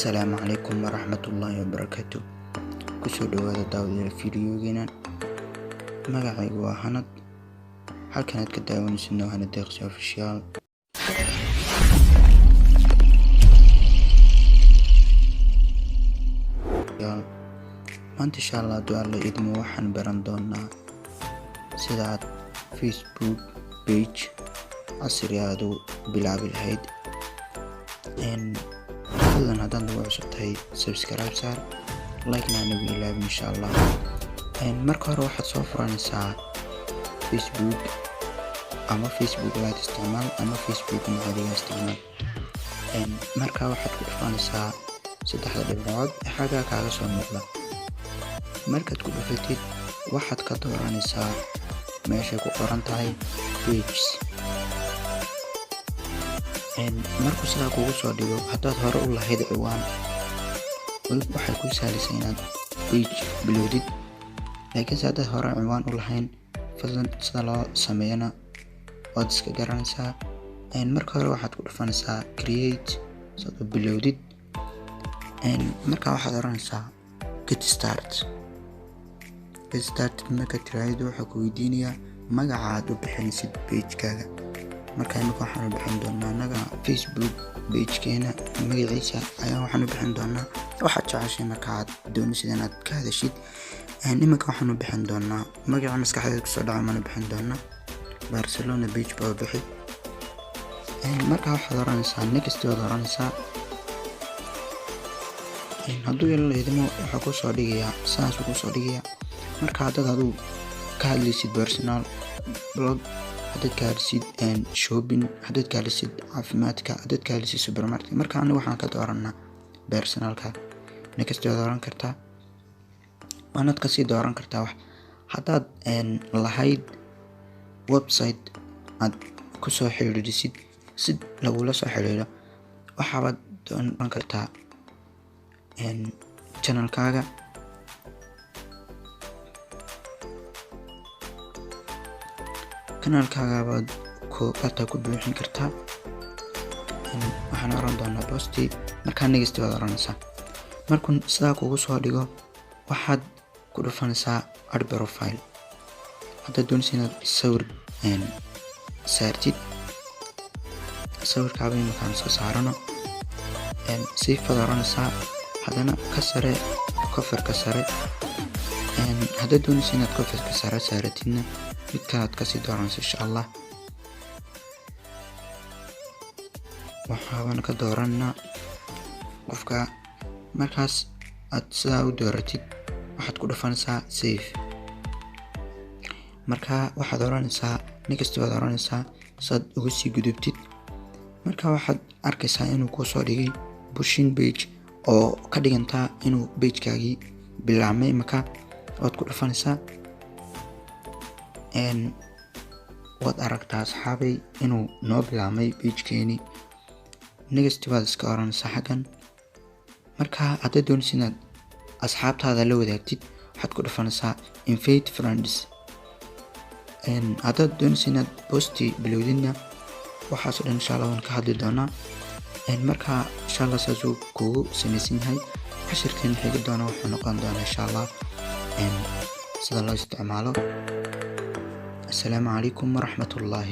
Asalaamu calaykum waraxmatullaahi wabarakaatu. Kusoo dhawaada daawadayaal fiidiyoogeenan. Magacaygu waa Hanad. Halkan aad ka daawanaysid waa Hanad Deeqsi Official. Maanta insha Allah hadduu Alla idmo waxaan baran doonaa sida aad Facebook page casri aad u bilaabi lahayd. fadlan haddaad nagu cusub tahay subscribe saar, like-na nagu ilaawin insha Allah. Marka hore waxaad soo furanaysaa Facebook ama Facebook Lite isticmaal ama Facebook caadiga isticmaal. Marka waxaad ku dhufanaysaa saddexda dhibcood ee xagga kaaga soo muuqda. Markaad ku dhufatid waxaad ka dooranaysaa meesha ku qoran tahay pages. markuu sidaa kugu soo dhigo haddaad hore u lahayd ciwaan waxay ku sahlaysaa inaad page bilowdid, laakiin haddaad hore ciwaan u lahayn fadlan sida loo sameeyana waad iska garanaysaa. marka hore waxaad ku dhufanaysaa create saad u bilowdid. marka waxaad oranaysaa get start. markaad tiraahdo waxaa ku weydiinayaa magaca aad u bixinaysid page-kaaga. marka imika waxaan u bixin doonaa anaga Facebook page-keena magaciisa ayaa waxaan u bixin doonaa waxaad jeceshay marka aad doonaysid inaad ka hadashid. imika waxaan u bixin doonaa magaca maskaxdeeda kusoo dhaca maan u bixin doonaa Barcelona page baa bixi. marka waxaad oranaysaa next waad oranaysaa. hadduu ila idmo waxaa ku soo dhigayaa saas ku soo dhigayaa. marka haddaad adigu ka hadlaysid personal blog, haddaad ka hadlaysid shopping, haddaad ka hadlaysid caafimaadka, haddaad ka hadlaysid supermarket, marka aniga waxaan ka dooranaa personalka. next waad oran kartaa, waanaad kasii dooran kartaa wax. haddaad lahayd website aad ku soo xiriirisid si lagula soo xiriiro waxaad dooran kartaa channelkaaga. baad ku buuxin kartaa. waxaan oran doonaa posti. markaa next waad oranaysaa. markuu sidaa kugu soo dhigo waxaad ku dhufanaysaa add profile. haddaad doonaysid inaad sawir saartid sawirkaaba imakaan iska saarano sifaad oranaysaa. haddana ka sare coverka sare. haddaad doonaysid inaad coverka sare saaratidna mid kalaad kasii dooranaysa insha Allah. waxaabana ka dooranaa qofka. markaas aad sidaa u dooratid waxaad ku dhufanaysaa save. marka waxaad oranaysaa next waad oranaysaa saad uga sii gudubtid. marka waxaad arkaysaa inuu kuu soo dhigay pushing page oo ka dhigantaa inuu page-kaagii bilaabmay. marka waad ku dhufanaysaa. waad aragtaa asxaabay inuu noo bilaabmay page-keeni. next waad iska oranaysaa xaggan. marka haddaad doonaysid inaad asxaabtaada la wadaagtid waxaad ku dhufanaysaa invite friends. haddaad doonaysid inaad posti bilowdidna waxaasoo dhan insha Allah waan ka hadli doonaa. marka insha Allah saasuu kugu samaysan yahay. cashirkan xigi doona wuxuu noqon doonaa insha Allah sida loo isticmaalo. السلام عليكم ورحمة الله.